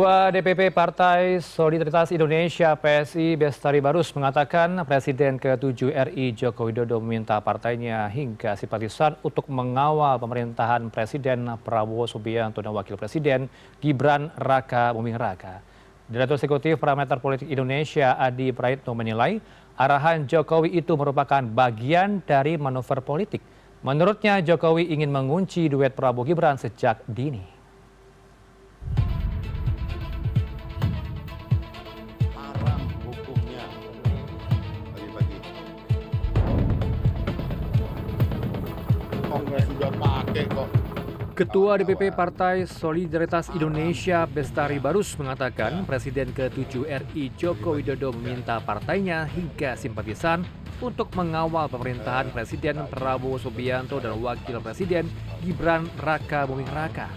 Ketua DPP Partai Solidaritas Indonesia (PSI) Bestari Barus mengatakan Presiden ke-7 RI Joko Widodo meminta partainya hingga simpatisan untuk mengawal pemerintahan Presiden Prabowo Subianto dan Wakil Presiden Gibran Raka Buming Raka. Direktur Eksekutif Parameter Politik Indonesia Adi Praitno menilai arahan Jokowi itu merupakan bagian dari manuver politik. Menurutnya Jokowi ingin mengunci duet Prabowo Gibran sejak dini. Hukumnya bagi-bagi. Kongres sudah pakai kok. Ketua DPP Partai Solidaritas Indonesia Bestari Barus mengatakan Presiden ke-7 RI Joko Widodo meminta partainya hingga simpatisan untuk mengawal pemerintahan Presiden Prabowo Subianto dan Wakil Presiden Gibran Raka Buming Raka.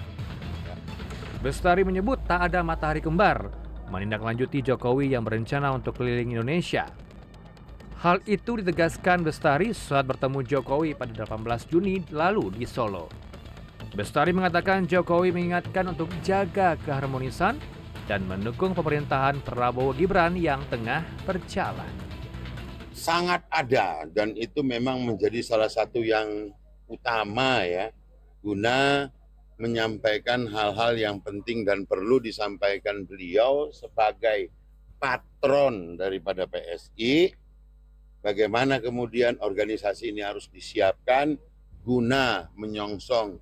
Bestari menyebut tak ada matahari kembar menindaklanjuti Jokowi yang berencana untuk keliling Indonesia. Hal itu ditegaskan Bestari saat bertemu Jokowi pada 18 Juni lalu di Solo. Bestari mengatakan Jokowi mengingatkan untuk jaga keharmonisan dan mendukung pemerintahan Prabowo Gibran yang tengah berjalan. Sangat ada dan itu memang menjadi salah satu yang utama ya, guna menyampaikan hal-hal yang penting dan perlu disampaikan beliau sebagai patron daripada PSI. Bagaimana kemudian organisasi ini harus disiapkan guna menyongsong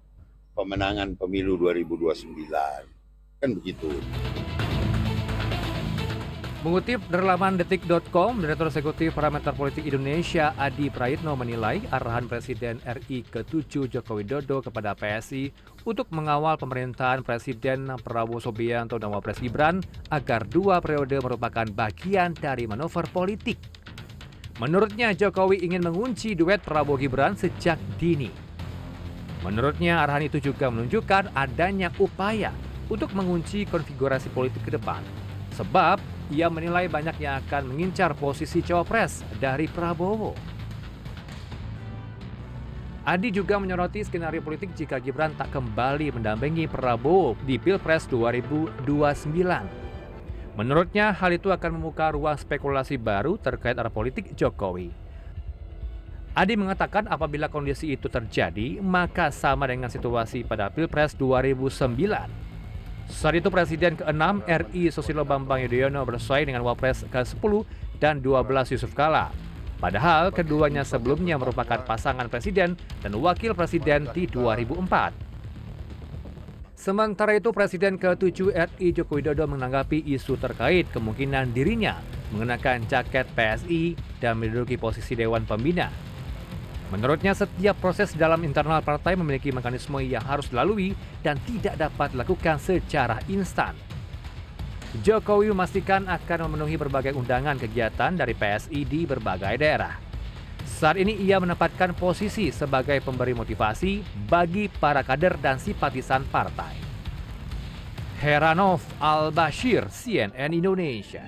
pemenangan pemilu 2029. Kan begitu. Mengutip dari laman detik.com, Direktur Eksekutif Parameter Politik Indonesia Adi Praitno menilai arahan Presiden RI ke-7 Joko Widodo kepada PSI untuk mengawal pemerintahan Presiden Prabowo Subianto dan Wapres Gibran agar 2 periode merupakan bagian dari manuver politik. Menurutnya Jokowi ingin mengunci duet Prabowo Gibran sejak dini. Menurutnya arahan itu juga menunjukkan adanya upaya untuk mengunci konfigurasi politik ke depan. Sebab ia menilai banyak yang akan mengincar posisi cawapres dari Prabowo. Adi juga menyoroti skenario politik jika Gibran tak kembali mendampingi Prabowo di Pilpres 2029. Menurutnya hal itu akan membuka ruang spekulasi baru terkait arah politik Jokowi. Adi mengatakan apabila kondisi itu terjadi, maka sama dengan situasi pada Pilpres 2009. Saat itu Presiden ke-6 RI Susilo Bambang Yudhoyono bersaing dengan Wapres ke-10 dan 12 Yusuf Kala. Padahal keduanya sebelumnya merupakan pasangan Presiden dan Wakil Presiden di 2004. Sementara itu Presiden ke-7 RI Joko Widodo menanggapi isu terkait kemungkinan dirinya mengenakan jaket PSI dan menduduki posisi Dewan Pembina. Menurutnya setiap proses dalam internal partai memiliki mekanisme yang harus dilalui dan tidak dapat dilakukan secara instan. Jokowi memastikan akan memenuhi berbagai undangan kegiatan dari PSI di berbagai daerah. Saat ini ia menempatkan posisi sebagai pemberi motivasi bagi para kader dan simpatisan partai. Heranov Al-Bashir, CNN Indonesia.